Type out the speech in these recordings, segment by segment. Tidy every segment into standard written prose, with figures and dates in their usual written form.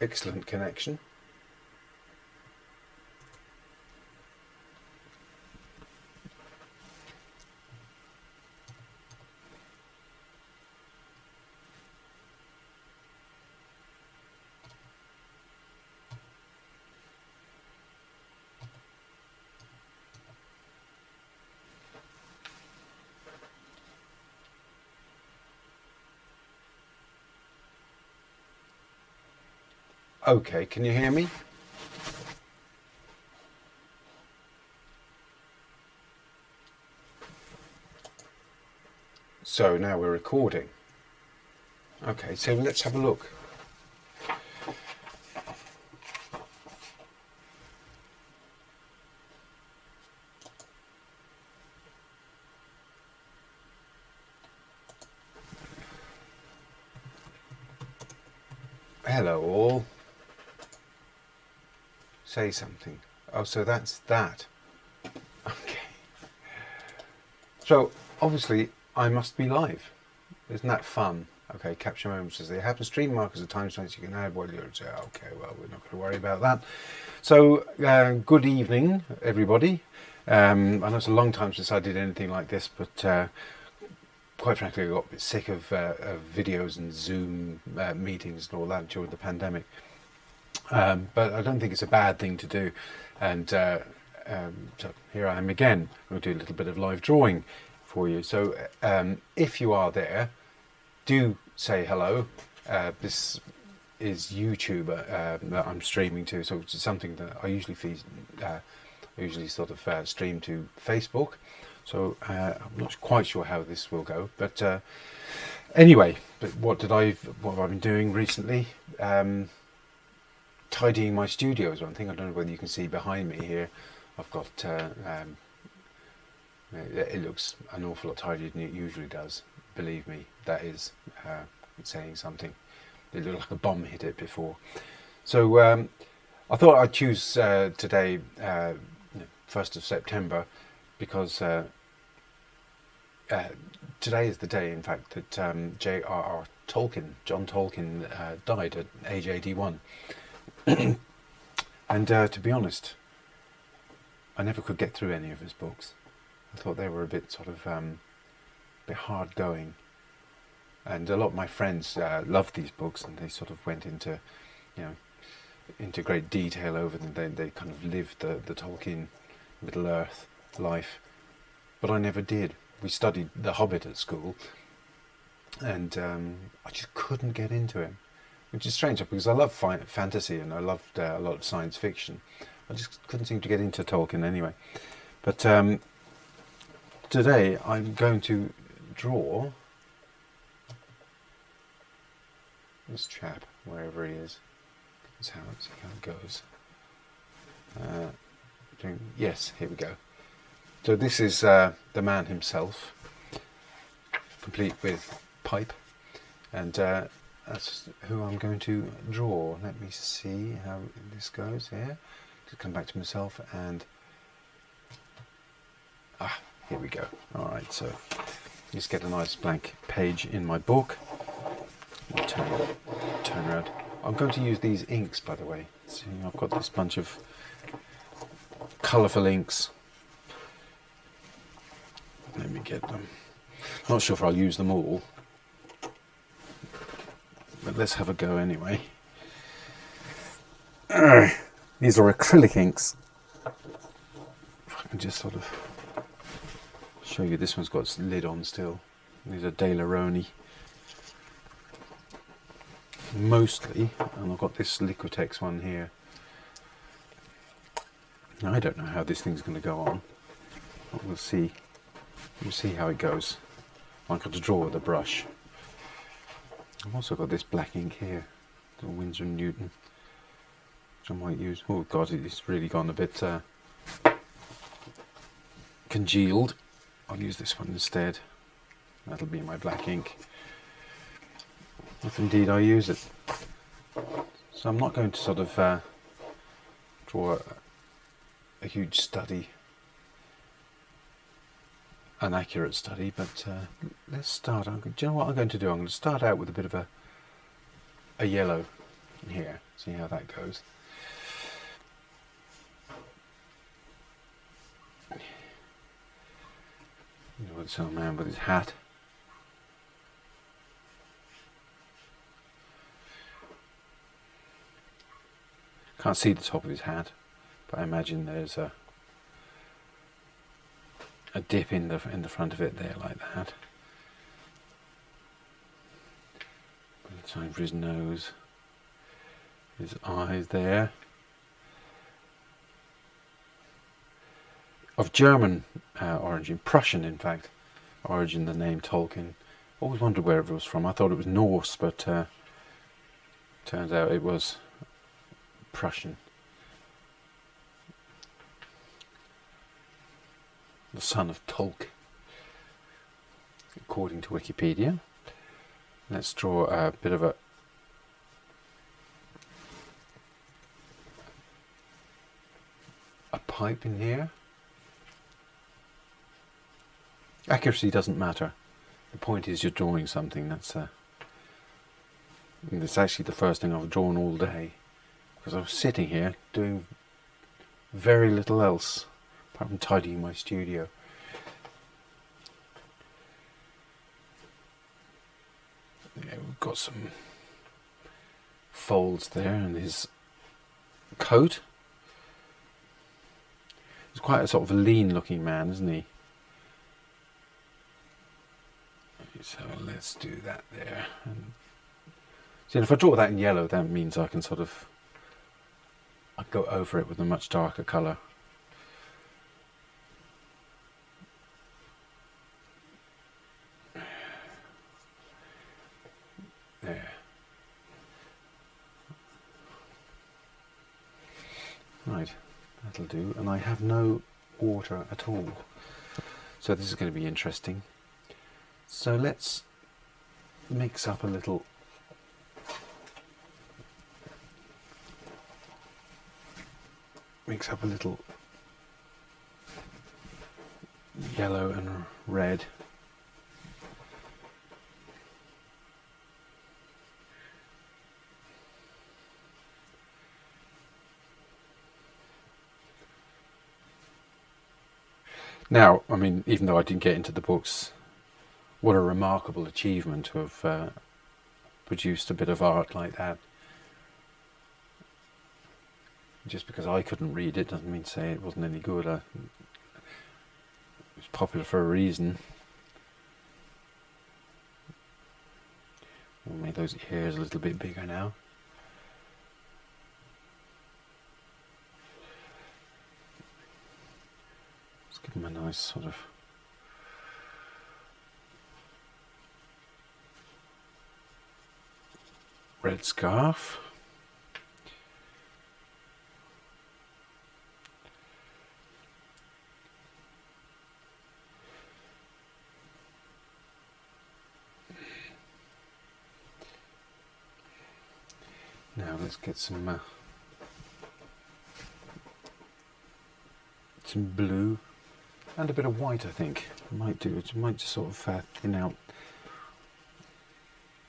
excellent connection. Okay, can you hear me? So now we're recording. Okay, so let's have a look. Hello all. Say something. Oh, so that's that. Okay. So obviously I must be live. Isn't that fun? Okay, capture moments as they happen. Stream markers are time stamps you can add while you're okay, well, we're not going to worry about that. So good evening, everybody. I know it's a long time since I did anything like this, but quite frankly, I got a bit sick of videos and Zoom meetings and all that during the pandemic. But I don't think it's a bad thing to do. And so here I am again. We'll do a little bit of live drawing for you. So if you are there, do say hello. This is YouTube that I'm streaming to, so it's something that I usually sort of stream to Facebook. So I'm not quite sure how this will go, but anyway, but what have I been doing recently? Tidying my studio is one thing. I don't know whether you can see behind me here. I've got it looks an awful lot tidier than it usually does. Believe me, that is saying something. It looked like a bomb hit it before. So I thought I'd choose today, 1st of September, because today is the day, in fact, that J.R.R. Tolkien, John Tolkien, died at age 81. And to be honest, I never could get through any of his books. I thought they were a bit sort of bit hard going, and a lot of my friends loved these books, and they sort of went into, into great detail over them. They kind of lived the Tolkien Middle Earth life, but I never did. We studied The Hobbit at school, and I just couldn't get into him, which is strange because I love fantasy and I loved a lot of science fiction. I just couldn't seem to get into Tolkien anyway. But today I'm going to draw this chap, wherever he is. That's how it goes. Yes, here we go. So this is the man himself, complete with pipe, and that's who I'm going to draw. Let me see how this goes here. To come back to myself, and here we go. Alright, so just get a nice blank page in my book. I'll turn around. I'm going to use these inks, by the way. See, I've got this bunch of colourful inks. Let me get them. Not sure if I'll use them all, but let's have a go anyway. These are acrylic inks. If I can just sort of show you, this one's got its lid on still. These are Daleroni mostly, and I've got this Liquitex one here. Now I don't know how this thing's going to go on, but we'll see. We'll see how it goes. I've got to draw with a brush. I've also got this black ink here, the Winsor & Newton, which I might use. Oh god, it's really gone a bit congealed. I'll use this one instead. That'll be my black ink, if indeed I use it. So I'm not going to sort of draw a huge study, an accurate study, but let's start. Do you know what I'm going to do? I'm going to start out with a bit of a yellow. here. See how that goes. You know, this old man with his hat. Can't see the top of his hat, but I imagine there's a dip in the front of it there, like that. Time for his nose, his eyes there. Of German origin, Prussian in fact, origin, the name Tolkien. Always wondered where it was from. I thought it was Norse, but turns out it was Prussian. The son of Tolk, according to Wikipedia. Let's draw a bit of a pipe in here. Accuracy doesn't matter. The point is you're drawing something. That's it's actually the first thing I've drawn all day, because I was sitting here doing very little else apart from tidying my studio. Yeah, we've got some folds there, and his coat. He's quite a sort of a lean-looking man, isn't he? So let's do that there. And so if I draw that in yellow, that means I can I go over it with a much darker colour. There. Right, that'll do. And I have no water at all. So this is going to be interesting. So let's mix up a little yellow and red. Now, I mean, even though I didn't get into the books, what a remarkable achievement to have produced a bit of art like that. Just because I couldn't read it doesn't mean to say it wasn't any good. It was popular for a reason. We'll make those ears a little bit bigger now. Let's give them a nice sort of red scarf. Now let's get some blue and a bit of white. I think it might do. It might just sort of thin out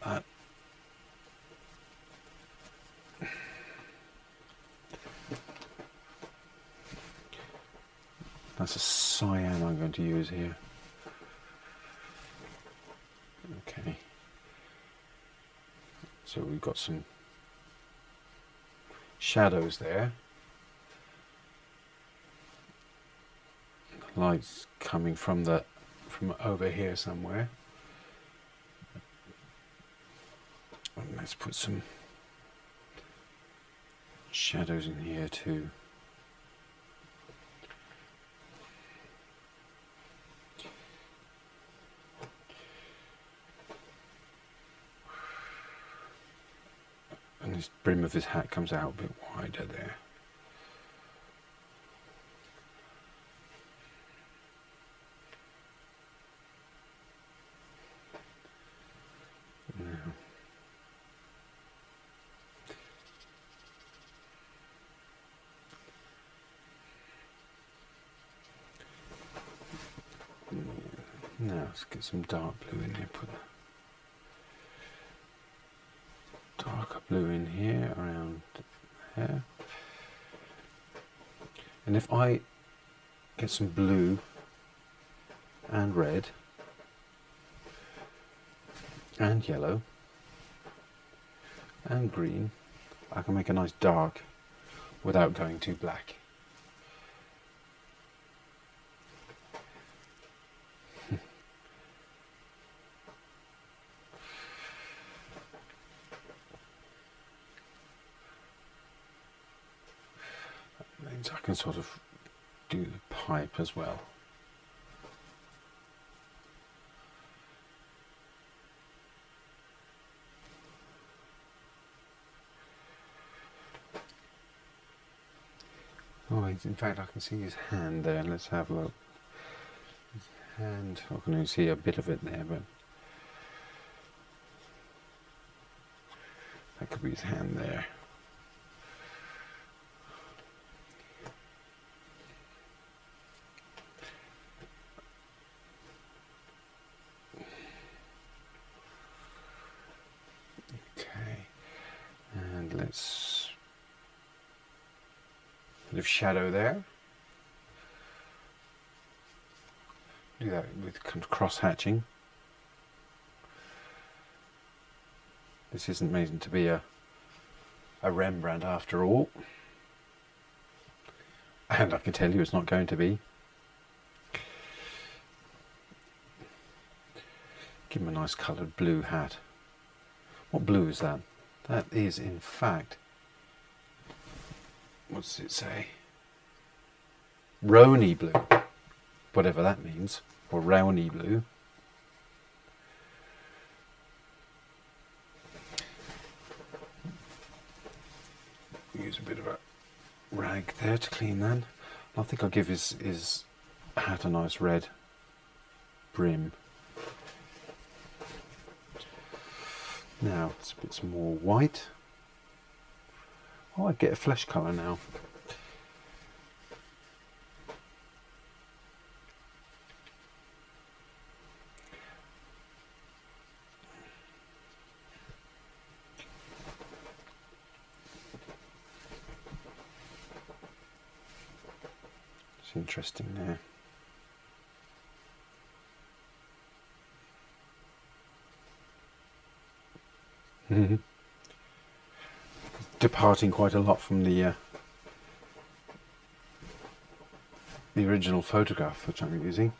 that. That's a cyan I'm going to use here. Okay. So we've got some shadows there. The light's coming from over here somewhere. And let's put some shadows in here too. And this brim of his hat comes out a bit wider there. Now let's get some dark blue in there, put a darker blue in here, around there. And if I get some blue and red and yellow and green, I can make a nice dark without going too black. That means I can sort of do the pipe as well. Oh, in fact I can see his hand there. Let's have a look. His hand, I can only see a bit of it there, but that could be his hand there. Okay, and let's bit of shadow there. Do that with cross hatching. This isn't meant to be a Rembrandt after all, and I can tell you it's not going to be. Give him a nice coloured blue hat. What blue is that? That is in fact, what does it say? Rony blue, whatever that means, or Rowny blue. Use a bit of a rag there to clean that. I think I'll give his hat a nice red brim. Now it's a bit more white. Oh, I get a flesh colour now. It's interesting there. Departing quite a lot from the original photograph which I'm using.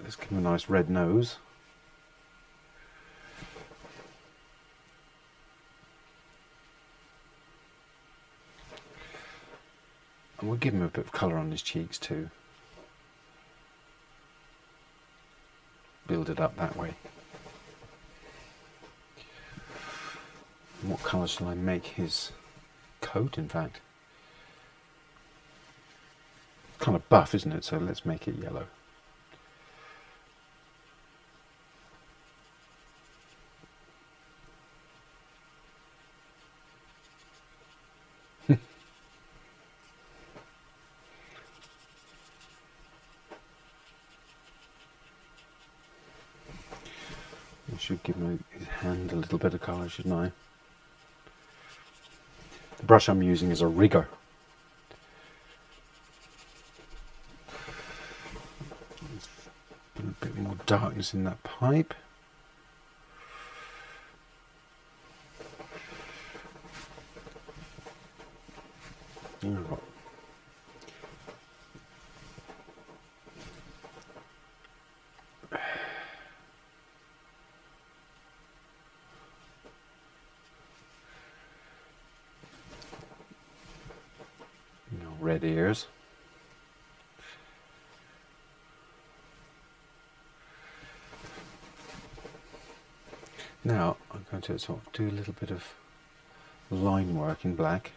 Let's give him a nice red nose. And we'll give him a bit of colour on his cheeks too. Build it up that way. And what colour shall I make his coat, in fact? It's kind of buff, isn't it? So let's make it yellow. I should give him his hand a little bit of colour, shouldn't I? The brush I'm using is a rigger. Let's put a bit more darkness in that pipe. Red ears. Now I'm going to sort of do a little bit of line work in black.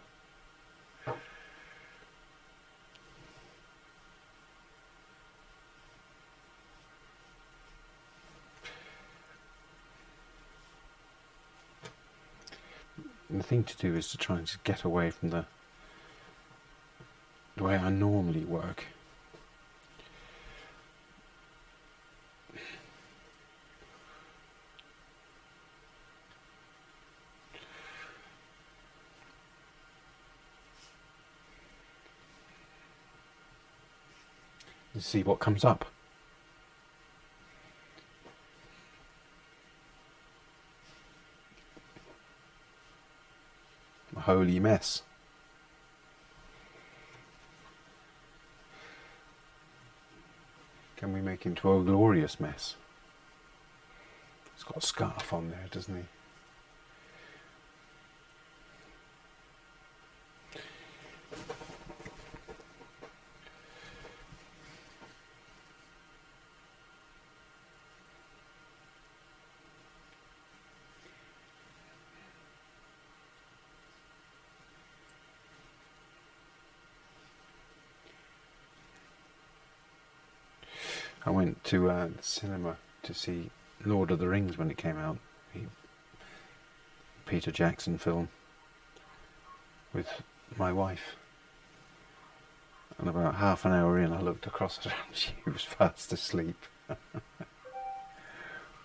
And the thing to do is to try and just get away from the way I normally work. and see what comes up. A holy mess. Can we make him to a glorious mess? He's got a scarf on there, doesn't he? I went to the cinema to see Lord of the Rings when it came out, the Peter Jackson film, with my wife. And about half an hour in, I looked across at her and she was fast asleep.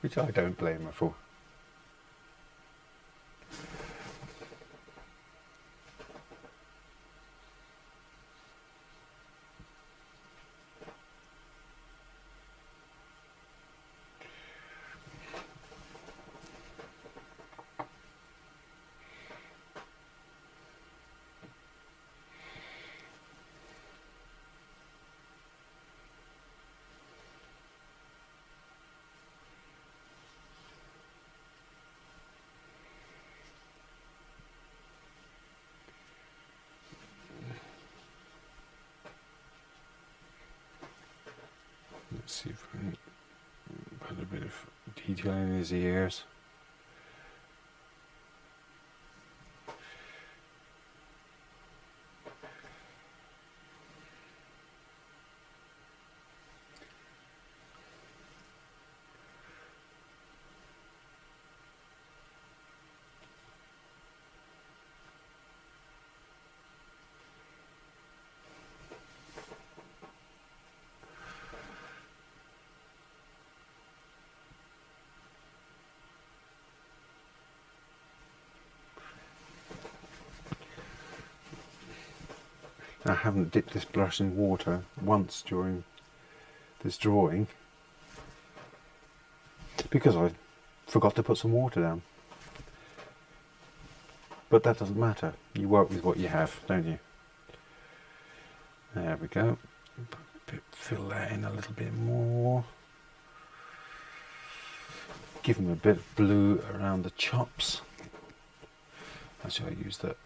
Which I don't blame her for. Let's see if we can put a bit of detail in his ears. I haven't dipped this brush in water once during this drawing because I forgot to put some water down. But that doesn't matter. You work with what you have, don't you? There we go. Fill that in a little bit more. Give him a bit of blue around the chops. Actually, I use that.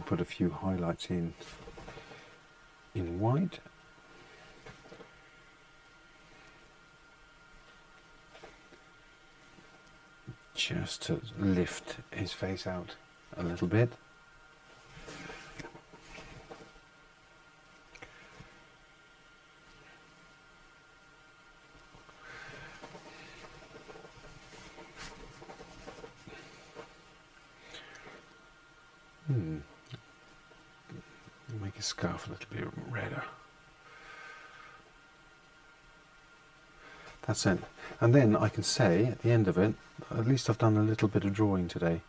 Put a few highlights in white. Just to lift his face out a little bit. Make his scarf a little bit redder. That's it. And then I can say at the end of it, at least I've done a little bit of drawing today.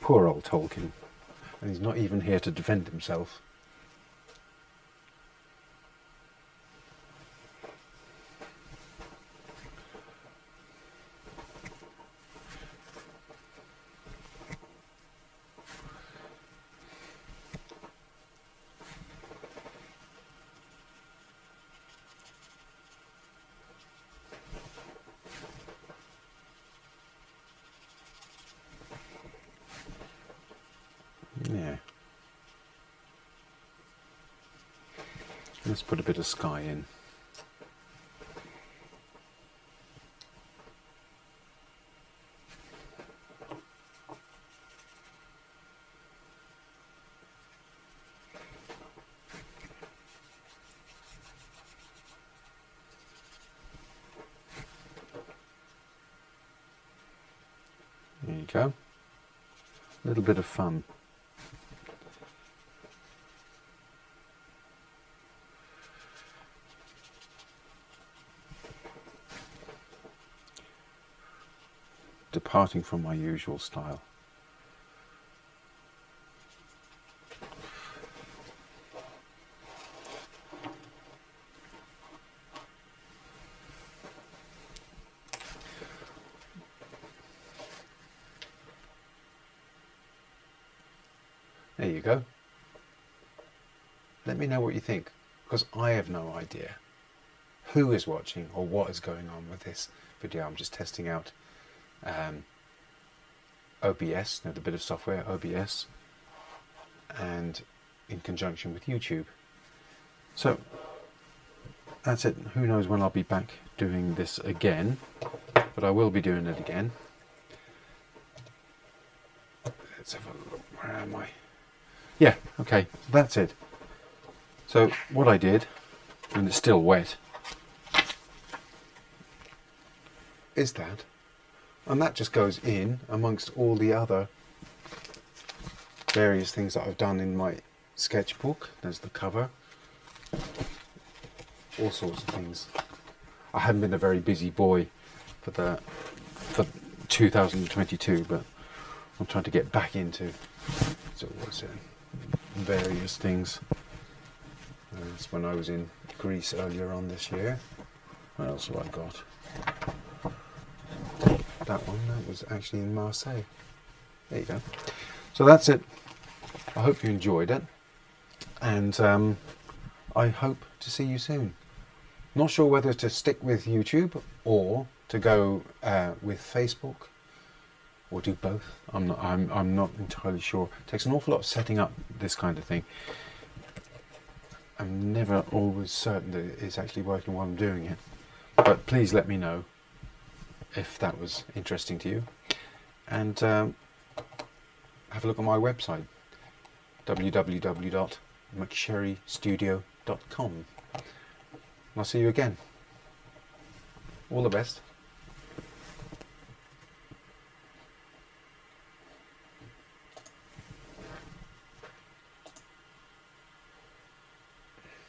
Poor old Tolkien, and he's not even here to defend himself. Yeah. Let's put a bit of sky in. go. A little bit of fun. Departing from my usual style. There you go. Let me know what you think, because I have no idea who is watching or what is going on with this video. I'm just testing out OBS, the bit of software, OBS, and in conjunction with YouTube. So that's it. Who knows when I'll be back doing this again, but I will be doing it again. Let's have a look. Where am I? Yeah, okay, that's it. So what I did, and it's still wet, is that, and that just goes in amongst all the other various things that I've done in my sketchbook. There's the cover, all sorts of things. I haven't been a very busy boy for 2022, but I'm trying to get back into, so what's it, various things. That's when I was in Greece earlier on this year. What else have I got? That one, that was actually in Marseille. There you go. So that's it. I hope you enjoyed it, and I hope to see you soon. Not sure whether to stick with YouTube or to go with Facebook, or do both. I'm not entirely sure. It takes an awful lot of setting up this kind of thing. I'm never always certain that it's actually working while I'm doing it. But please let me know if that was interesting to you. And have a look at my website, www.McSherryStudio.com. I'll see you again. All the best.